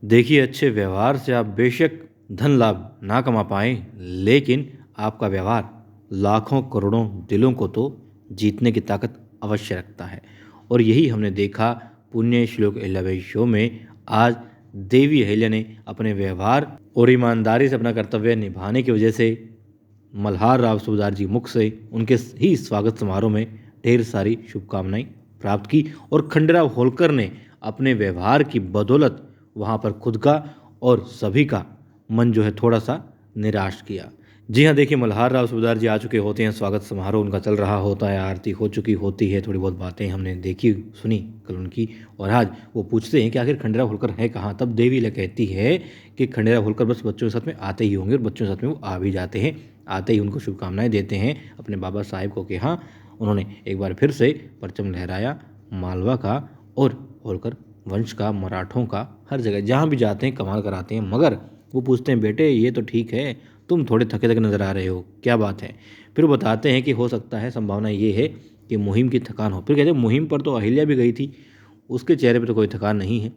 देखिए, अच्छे व्यवहार से आप बेशक धन लाभ ना कमा पाएँ, लेकिन आपका व्यवहार लाखों करोड़ों दिलों को तो जीतने की ताकत अवश्य रखता है। और यही हमने देखा पुण्य श्लोक 11 शो में। आज देवी अहिल्या ने अपने व्यवहार और ईमानदारी से अपना कर्तव्य निभाने की वजह से मल्हार राव सूबेदार जी मुख से उनके ही स्वागत समारोह में ढेर सारी शुभकामनाएं प्राप्त की। और खंडेराव होलकर ने अपने व्यवहार की बदौलत वहाँ पर खुद का और सभी का मन जो है थोड़ा सा निराश किया। जी हाँ, देखिए, मल्हार राव सूबेदार जी आ चुके होते हैं, स्वागत समारोह उनका चल रहा होता है, आरती हो चुकी होती है, थोड़ी बहुत बातें हमने देखी सुनी कल उनकी। और आज वो पूछते हैं कि आखिर खंडेराव होलकर है कहाँ। तब देवी ले कहती है कि खंडेराव होलकर बस बच्चों के साथ में आते ही होंगे, और बच्चों के साथ में वो आ भी जाते हैं। आते ही उनको शुभकामनाएं देते हैं अपने बाबा साहेब को कि हाँ, उन्होंने एक बार फिर से परचम लहराया मालवा का और होलकर वंश का, मराठों का, हर जगह जहाँ भी जाते हैं कमाल कराते हैं। मगर वो पूछते हैं, बेटे ये तो ठीक है, तुम थोड़े थके थके नज़र आ रहे हो, क्या बात है। फिर वो बताते हैं कि हो सकता है, संभावना ये है कि मुहिम की थकान हो। फिर कहते हैं मुहिम पर तो अहिल्या भी गई थी, उसके चेहरे पर तो कोई थकान नहीं है।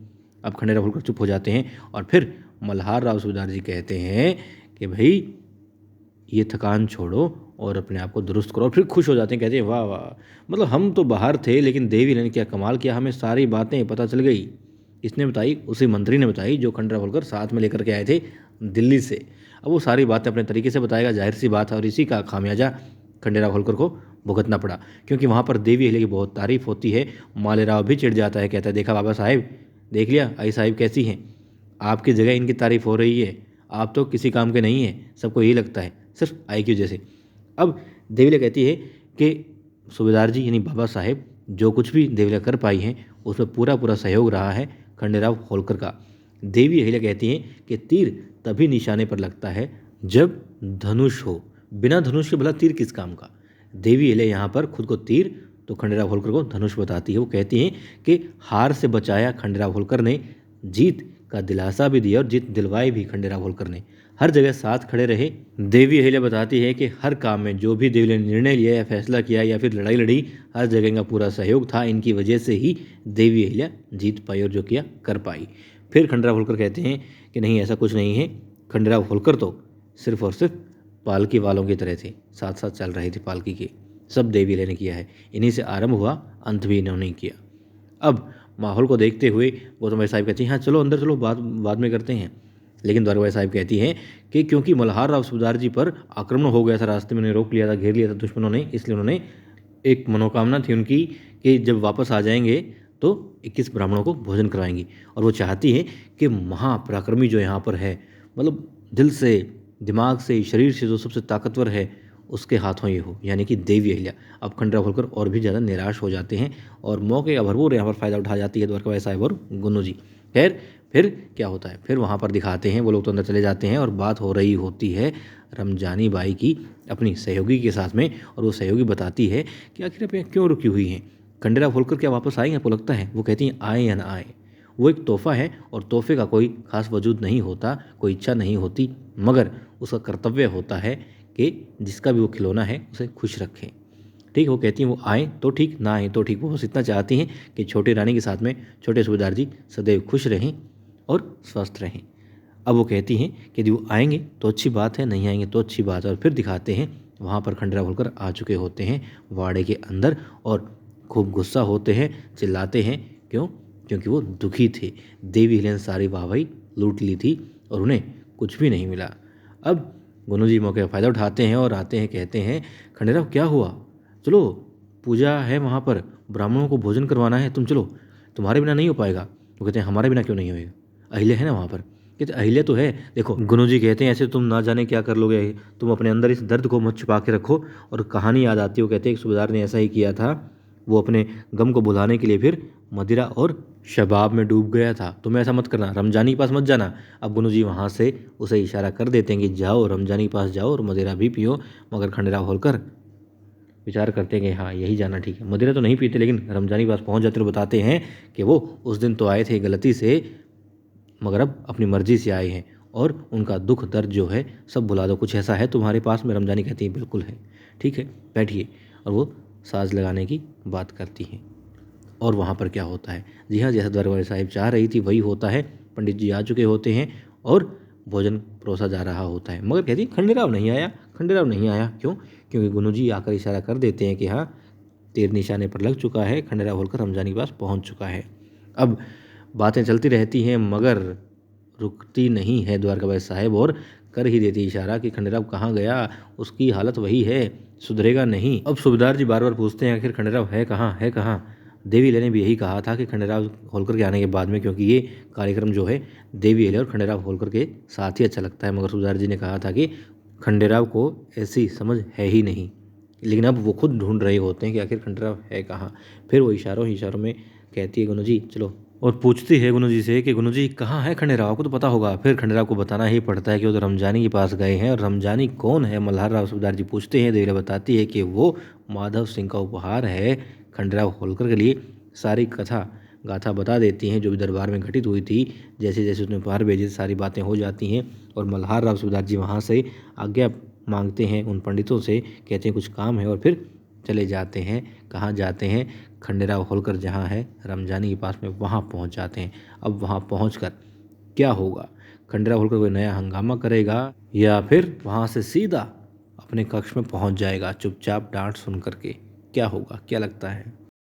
अब खंडेराव होलकर चुप हो जाते हैं और फिर मल्हार राव सूबेदार जी कहते हैं कि भाई ये थकान छोड़ो और अपने आप को दुरुस्त करो। और फिर खुश हो जाते हैं, कहते हैं वाह वाह, मतलब हम तो बाहर थे लेकिन देवी ने क्या कमाल किया, हमें सारी बातें पता चल गई। इसने बताई, उसी मंत्री ने बताई जो खंडेराव होलकर साथ में लेकर के आए थे दिल्ली से। अब वो सारी बातें अपने तरीके से बताएगा, जाहिर सी बात है, और इसी का खामियाजा खंडेराव होलकर को भुगतना पड़ा। क्योंकि वहाँ पर देवी अहिल्या की बहुत तारीफ होती है। मालेराव भी चिढ़ जाता है, कहता है देखा बाबा साहेब, देख लिया आई साहिब कैसी हैं, आपकी जगह इनकी तारीफ हो रही है, आप तो किसी काम के नहीं हैं, सबको यही लगता है सिर्फ आई की वजह से। अब देवीला कहती है कि सूबेदार जी यानी बाबा साहेब जो कुछ भी देवीला कर पाई हैं उसमें पूरा पूरा सहयोग रहा है खंडेराव होलकर का। देवी अहिल्या कहती हैं कि तीर तभी निशाने पर लगता है जब धनुष हो, बिना धनुष के भला तीर किस काम का। देवी अहिल्या यहाँ पर खुद को तीर तो खंडेराव होलकर को धनुष बताती है। वो कहती हैं कि हार से बचाया खंडेराव होलकर ने, जीत का दिलासा भी दिया और जीत दिलवाई भी खंडेराव होलकर ने, हर जगह साथ खड़े रहे। देवी अहिल्या बताती है कि हर काम में जो भी देवी ने निर्णय लिया या फैसला किया या फिर लड़ाई लड़ी, हर जगह का पूरा सहयोग था। इनकी वजह से ही देवी अहिल्या जीत पाई और जो किया कर पाई। फिर खंडेराव होलकर कहते हैं कि नहीं, ऐसा कुछ नहीं है, खंडेराव होलकर तो सिर्फ और सिर्फ पालकी वालों की तरह थे, साथ साथ चल रहे थे पालकी के। सब देवी अहिल्या ने किया है, इन्हीं से आरंभ हुआ, अंत भी इन्होंने किया। अब माहौल को देखते हुए गौतम भाई साहब कहती हैं हाँ चलो अंदर चलो, बाद बाद में करते हैं। लेकिन द्वारका साहिब कहती हैं कि क्योंकि मल्हार राव सूबेदार जी पर आक्रमण हो गया था, रास्ते में उन्हें रोक लिया था, घेर लिया था दुश्मनों ने, इसलिए उन्होंने एक मनोकामना थी उनकी कि जब वापस आ जाएंगे तो 21 ब्राह्मणों को भोजन करवाएंगी। और वो चाहती हैं कि महापराक्रमी जो यहाँ पर है, मतलब दिल से, दिमाग से, शरीर से जो सबसे ताकतवर है, उसके हाथों ये हो, यानी कि देवी अहिल्या। अब खंडेराव होलकर और भी ज़्यादा निराश हो जाते हैं और मौके का भरपूर यहाँ पर फ़ायदा उठा जाती है द्वारका साहिब और गुन्नू जी। खैर फिर क्या होता है, फिर वहाँ पर दिखाते हैं, वो लोग तो अंदर चले जाते हैं और बात हो रही होती है रमजानी बाई की अपनी सहयोगी के साथ में। और वो सहयोगी बताती है कि आखिर आप यहाँ क्यों रुकी हुई हैं, खंडेराव होलकर क्या वापस आएंगे आपको लगता है। वो कहती हैं आए या ना आए, वो एक तोहफा है और तोहफे का कोई खास वजूद नहीं होता, कोई इच्छा नहीं होती, मगर उसका कर्तव्य होता है कि जिसका भी वो खिलौना है उसे खुश रखें। ठीक, वो कहती हैं वो आए तो ठीक, ना आए तो ठीक, वो बस इतना चाहती हैं कि छोटी रानी के साथ में छोटे सूबेदार जी सदैव खुश रहें और स्वस्थ रहें। अब वो कहती हैं कि यदि वो आएंगे तो अच्छी बात है, नहीं आएंगे तो अच्छी बात है। और फिर दिखाते हैं वहाँ पर खंडेराव होलकर आ चुके होते हैं वाड़े के अंदर और खूब गुस्सा होते हैं, चिल्लाते हैं। क्यों? क्योंकि वो दुखी थे। देवी अहिल्या ने सारी वाहवाही लूट ली थी और उन्हें कुछ भी नहीं मिला। अब गुन्नू जी मौके का फ़ायदा उठाते हैं और आते हैं, कहते हैं खंडेराव क्या हुआ, चलो पूजा है वहाँ पर, ब्राह्मणों को भोजन करवाना है, तुम चलो, तुम्हारे बिना नहीं हो पाएगा। वो कहते हैं हमारे बिना क्यों नहीं होएगा, अहिल्या है ना वहाँ पर। कहते अहिल्या तो है, देखो गुरु जी कहते हैं ऐसे तुम ना जाने क्या कर लोगे, तुम अपने अंदर इस दर्द को मत छुपा के रखो। और कहानी याद आती है, वो कहते हैं एक सूबेदार ने ऐसा ही किया था, वो अपने गम को भुलाने के लिए फिर मदिरा और शबाब में डूब गया था, तुम ऐसा मत करना, रमजानी के पास मत जाना। अब गुरु जी वहाँ से उसे इशारा कर देते हैं कि जाओ रमजानी के पास जाओ और मदिरा भी पियो। मगर खंडेराव होलकर विचार करते हैं कि हाँ यही जाना ठीक है। मदिरा तो नहीं पीते, लेकिन रमजानी के पास पहुँच जाते और बताते हैं कि वो उस दिन तो आए थे गलती से, मगर अब अपनी मर्जी से आए हैं और उनका दुख दर्द जो है सब भुला दो, कुछ ऐसा है तुम्हारे पास में। रमजानी कहती है बिल्कुल है, ठीक है बैठिए। और वो साज लगाने की बात करती हैं। और वहाँ पर क्या होता है, जी हाँ, जैसा दरबार साहिब चाह रही थी वही होता है। पंडित जी आ चुके होते हैं और भोजन परोसा जा रहा होता है। मगर कहती है खंडेराव नहीं आया, खंडेराव नहीं आया। क्यों? क्योंकि गुनू जी आकर इशारा कर देते हैं कि हाँ, तीर निशाने पर लग चुका है, खंडेराव होलकर रमजानी के पास पहुंच चुका है। अब बातें चलती रहती हैं मगर रुकती नहीं है द्वारकाबाई साहब और कर ही देती इशारा कि खंडेराव कहाँ गया, उसकी हालत वही है, सुधरेगा नहीं। अब सूबेदार जी बार बार पूछते हैं आखिर खंडेराव है कहाँ, है कहाँ। देवी ले ने भी यही कहा था कि खंडेराव होलकर के आने के बाद में, क्योंकि ये कार्यक्रम जो है देवी एले और खंडेराव होलकर के साथ ही अच्छा लगता है, मगर सूबेदार जी ने कहा था कि खंडेराव को ऐसी समझ है ही नहीं। लेकिन अब वो खुद ढूंढ रहे होते हैं कि आखिर खंडेराव है कहाँ। फिर वो इशारों ही इशारों में कहती है गुनू जी चलो, और पूछती है गुनू जी से कि गुनू जी कहाँ है खंडेराव, को तो पता होगा। फिर खंडेराव को बताना ही पड़ता है कि वो तो रमजानी के पास गए हैं। और रमजानी कौन है? मल्हार राव सूबेदार जी पूछते हैं। देवीला बताती है कि वो माधव सिंह का उपहार है खंडेराव होलकर के लिए। सारी कथा गाथा बता देती हैं जो भी दरबार में घटित हुई थी। जैसे जैसे उसने उपहार भेजे सारी बातें हो जाती हैं और मल्हार राव सूबेदार जी वहाँ से आज्ञा मांगते हैं उन पंडितों से, कहते हैं कुछ काम है और फिर चले जाते हैं। कहाँ जाते हैं? खंडेराव होलकर जहाँ है रमजानी के पास में, वहाँ पहुँच जाते हैं। अब वहाँ पहुँचकर क्या होगा? खंडेराव होलकर कोई नया हंगामा करेगा या फिर वहाँ से सीधा अपने कक्ष में पहुँच जाएगा चुपचाप डांट सुन करके? क्या होगा, क्या लगता है?